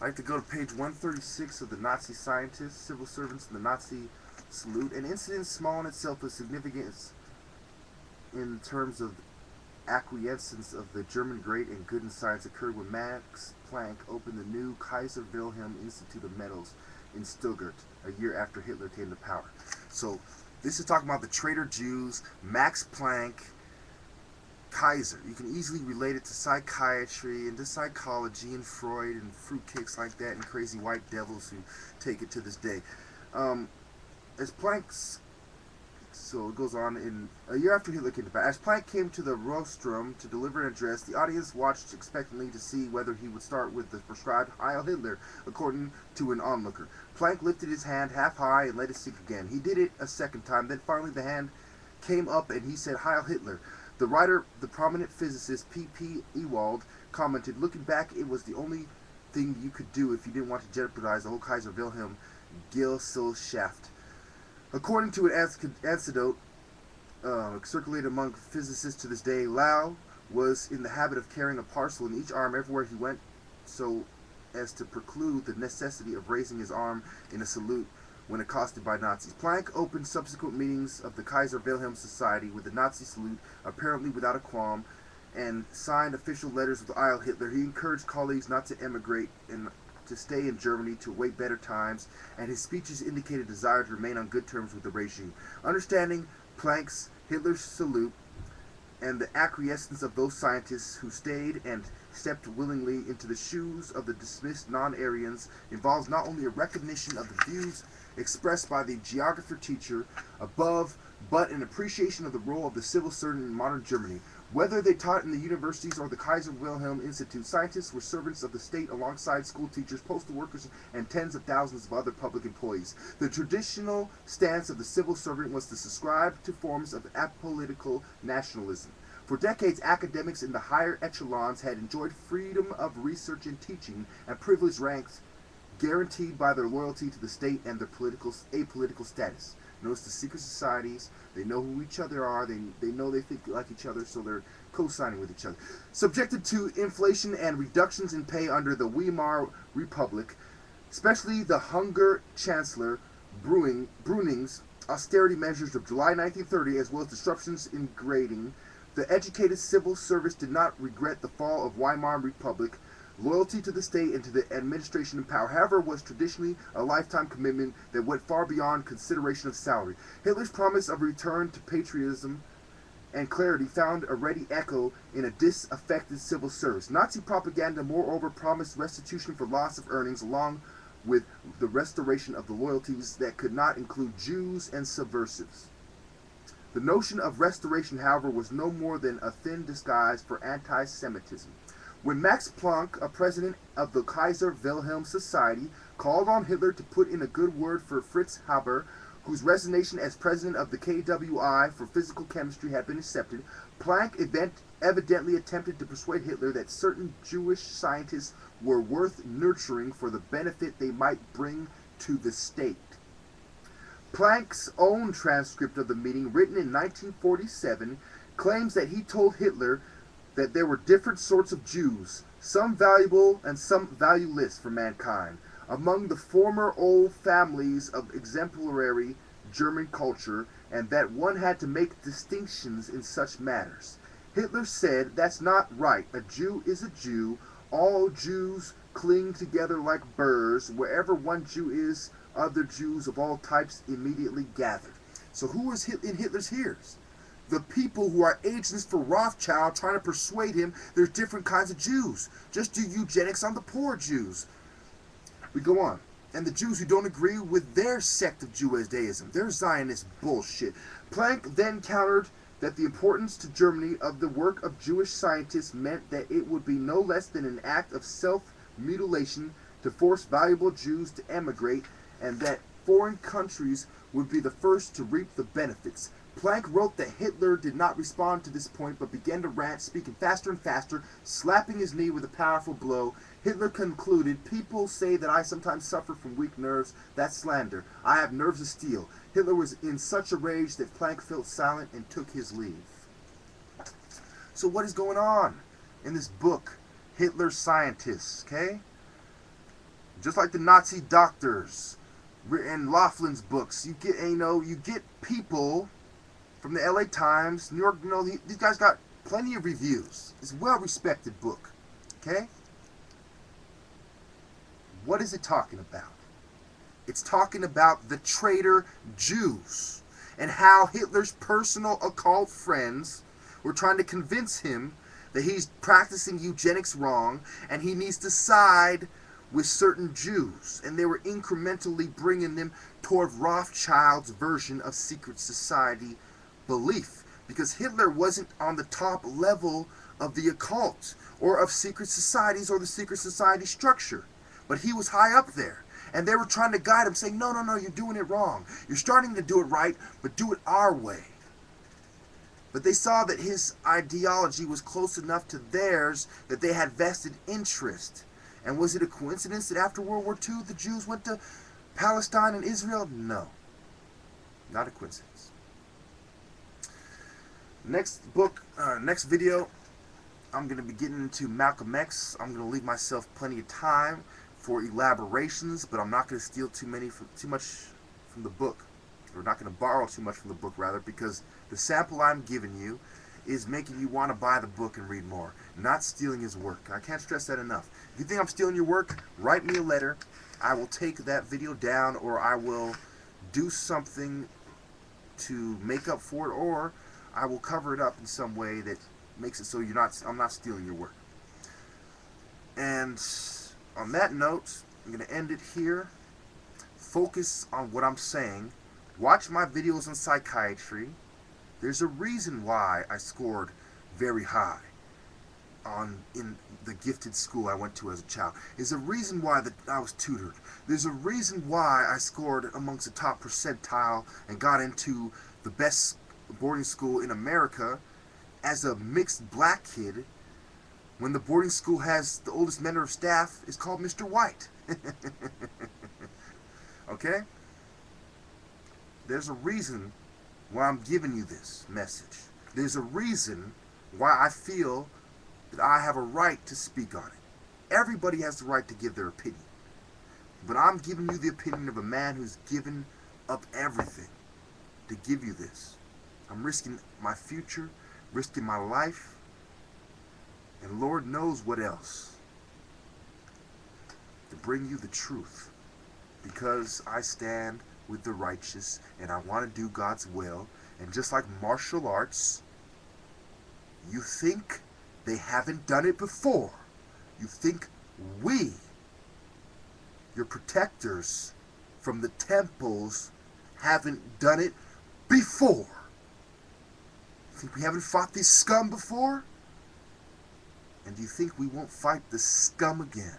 I like to go to page 136 of the Nazi Scientists, Civil Servants, and the Nazi Salute. An incident small in itself of significance in terms of acquiescence of the German great and good in science occurred when Max Planck opened the new Kaiser Wilhelm Institute of Metals in Stuttgart a year after Hitler came to power. So this is talking about the traitor Jews, Max Planck, Kaiser. You can easily relate it to psychiatry and to psychology and Freud and fruitcakes like that and crazy white devils who take it to this day. As Planck's So it goes on. In a year after Hitler came to power, as Planck came to the rostrum to deliver an address, the audience watched expectantly to see whether he would start with the prescribed Heil Hitler, according to an onlooker. Planck lifted his hand half high and let it sink again. He did it a second time. Then finally the hand came up and he said, Heil Hitler. The writer, the prominent physicist P.P. Ewald, commented, looking back, it was the only thing you could do if you didn't want to jeopardize the whole Kaiser Wilhelm Gesellschaft. According to an anecdote circulated among physicists to this day, Lau was in the habit of carrying a parcel in each arm everywhere he went, so as to preclude the necessity of raising his arm in a salute when accosted by Nazis. Planck opened subsequent meetings of the Kaiser Wilhelm Society with the Nazi salute, apparently without a qualm, and signed official letters with Heil Hitler. He encouraged colleagues not to emigrate and to stay in Germany to await better times, and his speeches indicated a desire to remain on good terms with the regime. Understanding Planck's Hitler's salute and the acquiescence of those scientists who stayed and stepped willingly into the shoes of the dismissed non-Aryans involves not only a recognition of the views expressed by the geographer teacher above, but an appreciation of the role of the civil servant in modern Germany. Whether they taught in the universities or the Kaiser Wilhelm Institute, scientists were servants of the state alongside school teachers, postal workers, and tens of thousands of other public employees. The traditional stance of the civil servant was to subscribe to forms of apolitical nationalism. For decades, academics in the higher echelons had enjoyed freedom of research and teaching and privileged ranks guaranteed by their loyalty to the state and their apolitical status. Notice the secret societies, they know who each other are, they know they think like each other, so they're co-signing with each other. Subjected to inflation and reductions in pay under the Weimar Republic, especially the Hunger Chancellor Bruning's austerity measures of July 1930, as well as disruptions in grading, the educated civil service did not regret the fall of Weimar Republic. Loyalty to the state and to the administration in power, however, was traditionally a lifetime commitment that went far beyond consideration of salary. Hitler's promise of return to patriotism and clarity found a ready echo in a disaffected civil service. Nazi propaganda, moreover, promised restitution for loss of earnings, along with the restoration of the loyalties that could not include Jews and subversives. The notion of restoration, however, was no more than a thin disguise for anti-Semitism. When Max Planck, a president of the Kaiser Wilhelm Society, called on Hitler to put in a good word for Fritz Haber, whose resignation as president of the KWI for physical chemistry had been accepted, Planck evidently attempted to persuade Hitler that certain Jewish scientists were worth nurturing for the benefit they might bring to the state. Planck's own transcript of the meeting, written in 1947, claims that he told Hitler that there were different sorts of Jews, some valuable and some valueless for mankind, among the former old families of exemplary German culture, and that one had to make distinctions in such matters. Hitler said, that's not right. A Jew is a Jew. All Jews cling together like burrs. Wherever one Jew is, other Jews of all types immediately gather. So who is in Hitler's hearers? The people who are agents for Rothschild trying to persuade him there's different kinds of Jews. Just do eugenics on the poor Jews. We go on. And the Jews who don't agree with their sect of Judaism, their Zionist bullshit. Planck then countered that the importance to Germany of the work of Jewish scientists meant that it would be no less than an act of self-mutilation to force valuable Jews to emigrate, and that foreign countries would be the first to reap the benefits. Planck wrote that Hitler did not respond to this point, but began to rant, speaking faster and faster, slapping his knee with a powerful blow. Hitler concluded, people say that I sometimes suffer from weak nerves. That's slander. I have nerves of steel. Hitler was in such a rage that Planck felt silent and took his leave. So what is going on in this book, Hitler Scientists, okay? Just like the Nazi doctors in Laughlin's books, you get people from the LA Times, New York. These guys got plenty of reviews. It's a well-respected book. Okay? What is it talking about? It's talking about the traitor Jews and how Hitler's personal occult friends were trying to convince him that he's practicing eugenics wrong and he needs to side with certain Jews. And they were incrementally bringing them toward Rothschild's version of secret society belief. Because Hitler wasn't on the top level of the occult or of secret societies or the secret society structure. But he was high up there. And they were trying to guide him, saying, no, you're doing it wrong. You're starting to do it right, but do it our way. But they saw that his ideology was close enough to theirs that they had vested interest. And was it a coincidence that after World War II the Jews went to Palestine and Israel? No. Not a coincidence. Next video, I'm going to be getting into Malcolm X. I'm going to leave myself plenty of time for elaborations, but I'm not going to steal too much from the book. Or not going to borrow too much from the book, rather, because the sample I'm giving you is making you want to buy the book and read more, not stealing his work. I can't stress that enough. If you think I'm stealing your work, write me a letter. I will take that video down, or I will do something to make up for it, or I will cover it up in some way that makes it so I'm not stealing your work. And on that note, I'm going to end it here. Focus on what I'm saying. Watch my videos on psychiatry. There's a reason why I scored very high in the gifted school I went to as a child. There's a reason why I was tutored. There's a reason why I scored amongst the top percentile and got into the best boarding school in America as a mixed black kid, when the boarding school has the oldest member of staff is called Mr. White. Okay? There's a reason why I'm giving you this message. There's a reason why I feel that I have a right to speak on it. Everybody has the right to give their opinion. But I'm giving you the opinion of a man who's given up everything to give you this. I'm risking my future, risking my life, and Lord knows what else, to bring you the truth, because I stand with the righteous and I want to do God's will. And just like martial arts, you think they haven't done it before. You think we, your protectors from the temples, haven't done it before. You think we haven't fought these scum before? And do you think we won't fight the scum again?